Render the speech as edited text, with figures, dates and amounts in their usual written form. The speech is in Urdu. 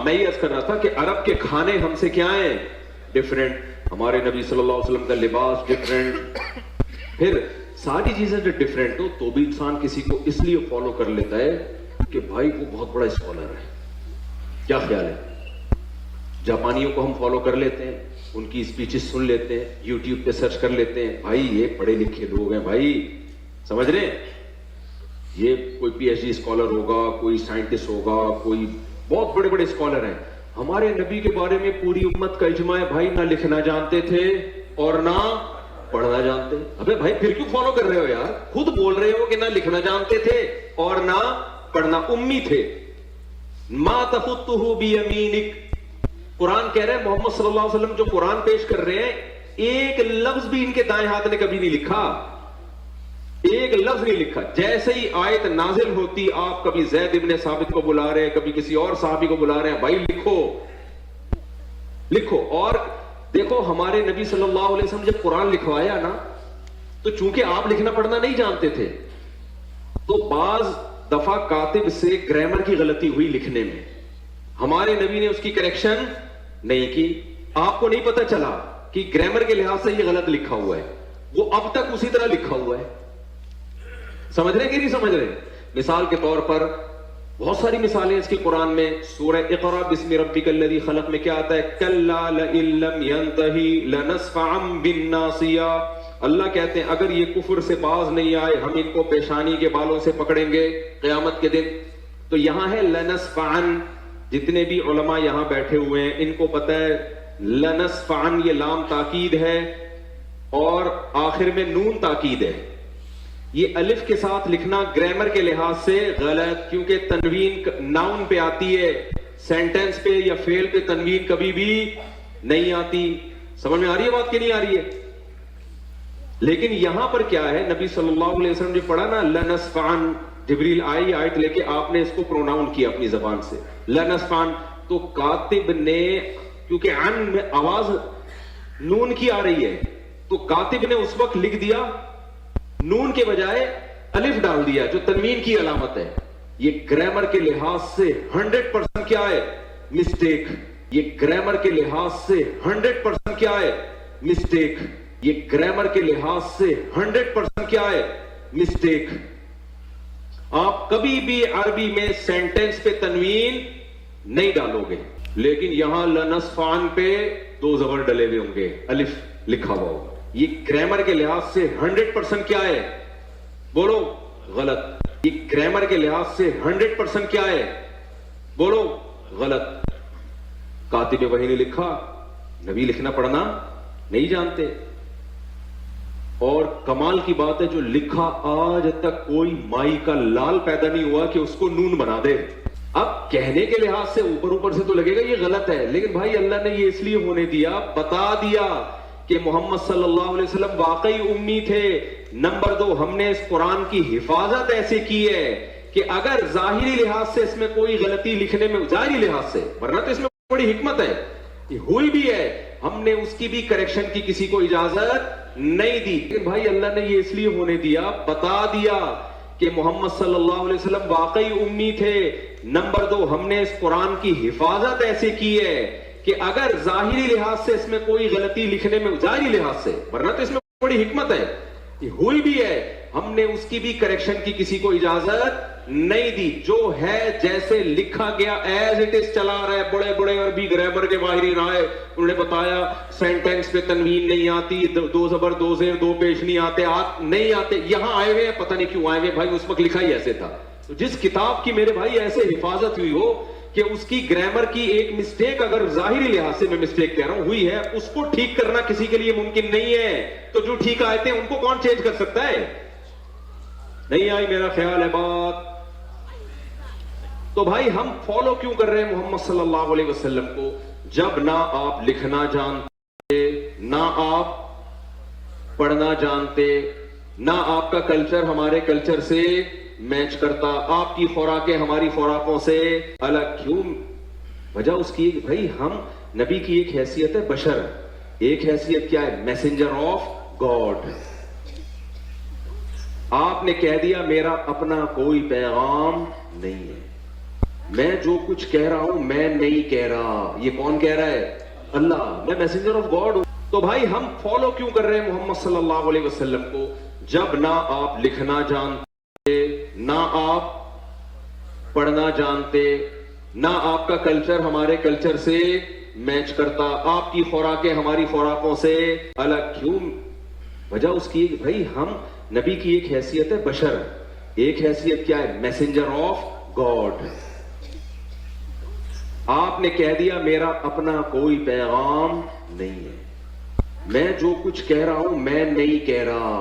میں یہ عرض کر رہا تھا کہ عرب کے کھانے ہم سے کیا ہیں؟ ڈیفرنٹ. ہمارے نبی صلی اللہ علیہ وسلم کا لباس ڈیفرنٹ. پھر ساری چیزیں جو ڈیفرنٹ ہو تو بھی انسان کسی کو اس لیے فالو کر لیتا ہے کہ بھائی وہ بہت بڑا اسکالر ہے. کیا خیال ہے؟ جاپانیوں کو ہم فالو کر لیتے ہیں, ان کی اسپیچز سن لیتے ہیں, یوٹیوب پہ سرچ کر لیتے ہیں, بھائی یہ پڑھے لکھے لوگ ہیں بھائی, سمجھ رہے ہیں, یہ کوئی پی ایچ ڈی اسکالر ہوگا, کوئی سائنٹسٹ ہوگا, کوئی بہت بڑے بڑے اسکالر ہیں. ہمارے نبی کے بارے میں پوری امت کا اجماع ہے بھائی, نہ لکھنا جانتے تھے اور نہ پڑھنا جانتے. ابے بھائی پھر کیوں فالو کر رہے ہو یار؟ خود بول رہے ہو کہ نہ لکھنا جانتے تھے اور نہ پڑھنا, امی تھے. ما تخطہ بیمینک, قرآن کہہ رہے ہیں محمد صلی اللہ علیہ وسلم جو قرآن پیش کر رہے ہیں ایک لفظ بھی ان کے دائیں ہاتھ نے کبھی نہیں لکھا, ایک لفظ نہیں لکھا. جیسے ہی آیت نازل ہوتی آپ کبھی زید ابن ثابت کو بلا رہے ہیں, کبھی کسی اور صحابی کو بلا رہے ہیں, بھائی لکھو لکھو. اور دیکھو ہمارے نبی صلی اللہ علیہ وسلم جب قرآن لکھوایا نا تو چونکہ آپ لکھنا پڑھنا نہیں جانتے تھے تو بعض دفعہ کاتب سے گرامر کی غلطی ہوئی لکھنے میں, ہمارے نبی نے اس کی کریکشن نہیں کی. آپ کو نہیں پتا چلا کہ گرامر کے لحاظ سے یہ غلط لکھا ہوا ہے, وہ اب تک اسی طرح لکھا ہوا ہے. سمجھ رہے کہ نہیں سمجھ رہے؟ مثال کے طور پر بہت ساری مثالیں اس کی قرآن میں. سورہ اقرا بسم ربک الذی خلق میں کیا آتا ہے؟ کلا لئن لم ینتہی لنصفعا بالناصیہ. اللہ کہتے ہیں اگر یہ کفر سے باز نہیں آئے ہم ان کو پیشانی کے بالوں سے پکڑیں گے قیامت کے دن. تو یہاں ہے لنصفعا, جتنے بھی علماء یہاں بیٹھے ہوئے ہیں ان کو پتہ ہے لنصفعا یہ لام تاکید ہے اور آخر میں نون تاکید ہے. یہ الف کے ساتھ لکھنا گرامر کے لحاظ سے غلط, کیونکہ تنوین ناؤن پہ آتی ہے, سینٹنس پہ یا فعل پہ تنوین کبھی بھی نہیں آتی. سمجھ میں آ رہی ہے بات کہ نہیں آ رہی ہے؟ لیکن یہاں پر کیا ہے, نبی صلی اللہ علیہ وسلم جو پڑھا نا لنصفعن, جبریل آئی آیت لے کے آپ نے اس کو پروناؤن کیا اپنی زبان سے لنصفعن, تو کاتب نے کیونکہ عن میں آواز نون کی آ رہی ہے تو کاتب نے اس وقت لکھ دیا نون کے بجائے الف ڈال دیا جو تنوین کی علامت ہے. یہ گرامر کے لحاظ سے 100% کیا ہے؟ مسٹیک. یہ گرامر کے لحاظ سے 100% کیا ہے؟ مسٹیک. یہ گرامر کے لحاظ سے 100% کیا ہے؟ مسٹیک. آپ کبھی بھی عربی میں سینٹنس پہ تنوین نہیں ڈالو گے, لیکن یہاں لنصفعن پہ دو زبر ڈلے ہوئے ہوں گے, الف لکھا ہوا ہوگا. یہ گرامر کے لحاظ سے 100% کیا ہے؟ بولو غلط. یہ گرامر کے لحاظ سے 100% کیا ہے؟ بولو غلط. کاتب وحی نے لکھا, نبی لکھنا پڑھنا نہیں جانتے. اور کمال کی بات ہے جو لکھا آج تک کوئی مائی کا لال پیدا نہیں ہوا کہ اس کو نون بنا دے. اب کہنے کے لحاظ سے اوپر سے تو لگے گا یہ غلط ہے, لیکن بھائی اللہ نے یہ اس لیے ہونے دیا, بتا دیا کہ محمد صلی اللہ علیہ وسلم واقعی امی تھے. نمبر 2, ہم نے اس قرآن کی حفاظت ایسے کی ہے کہ اگر ظاہری لحاظ سے اس میں کوئی غلطی لکھنے میں, ظاہری لحاظ سے, ورنہ تو اس میں بڑی حکمت ہے, ہوئی بھی ہے, ہم نے اس کی بھی کریکشن کی کسی کو اجازت نہیں دی. لیکن بھائی اللہ نے یہ اس لیے ہونے دیا, بتا دیا کہ محمد صلی اللہ علیہ وسلم واقعی امی تھے. نمبر 2, ہم نے اس قرآن کی حفاظت ایسے کی ہے کہ اگر ظاہری لحاظ سے اس میں کوئی غلطی لکھنے میں, ظاہری لحاظ سے, ورنہ تو اس میں بڑی حکمت ہے, ہوئی بھی ہے, ہم نے اس کی بھی کریکشن کی کسی کو اجازت نہیں دی. جو ہے جیسے لکھا گیا ایز اٹ از چلا رہا ہے. بڑے بڑے عربی گرامر کے ماہرین آئے, انہوں نے بتایا سینٹینس پہ تنوین نہیں آتی, دو زبر دو زیر دو پیش نہیں آتے, نہیں آتے. یہاں آئے ہوئے ہیں, پتہ نہیں کیوں آئے ہوئے بھائی, اس وقت لکھا ہی ایسے تھا. تو جس کتاب کی میرے بھائی ایسے حفاظت ہوئی ہو کہ اس کی گرامر کی ایک مسٹیک, اگر ظاہری لحاظ سے میں مسٹیک کہہ رہا ہوں ہوئی ہے, اس کو ٹھیک کرنا کسی کے لیے ممکن نہیں ہے, تو جو ٹھیک آئے تھے ان کو کون چینج کر سکتا ہے؟ نہیں آئی میرا خیال ہے بات. تو بھائی ہم فالو کیوں کر رہے ہیں محمد صلی اللہ علیہ وسلم کو, جب نہ آپ لکھنا جانتے, نہ آپ پڑھنا جانتے, نہ آپ کا کلچر ہمارے کلچر سے میچ کرتا, آپ کی خوراکیں ہماری خوراکوں سے الگ. کیوں؟ وجہ اس کی بھائی ہم, نبی کی ایک حیثیت ہے بشر, ایک حیثیت کیا ہے؟ Messenger of God. آپ نے کہہ دیا میرا اپنا کوئی پیغام نہیں ہے, میں جو کچھ کہہ رہا ہوں میں نہیں کہہ رہا. یہ کون کہہ رہا ہے؟ اللہ. میں میسنجر آف گاڈ ہوں. تو بھائی ہم فالو کیوں کر رہے ہیں محمد صلی اللہ علیہ وسلم کو؟ جب نہ آپ لکھنا جانتے، نہ آپ پڑھنا جانتے، نہ آپ کا کلچر ہمارے کلچر سے میچ کرتا، آپ کی خوراکیں ہماری خوراکوں سے الگ. کیوں؟ وجہ اس کی بھائی ہم نبی کی ایک حیثیت ہے بشر، ایک حیثیت کیا ہے؟ Messenger of God. آپ نے کہہ دیا میرا اپنا کوئی پیغام نہیں ہے، میں جو کچھ کہہ رہا ہوں میں نہیں کہہ رہا.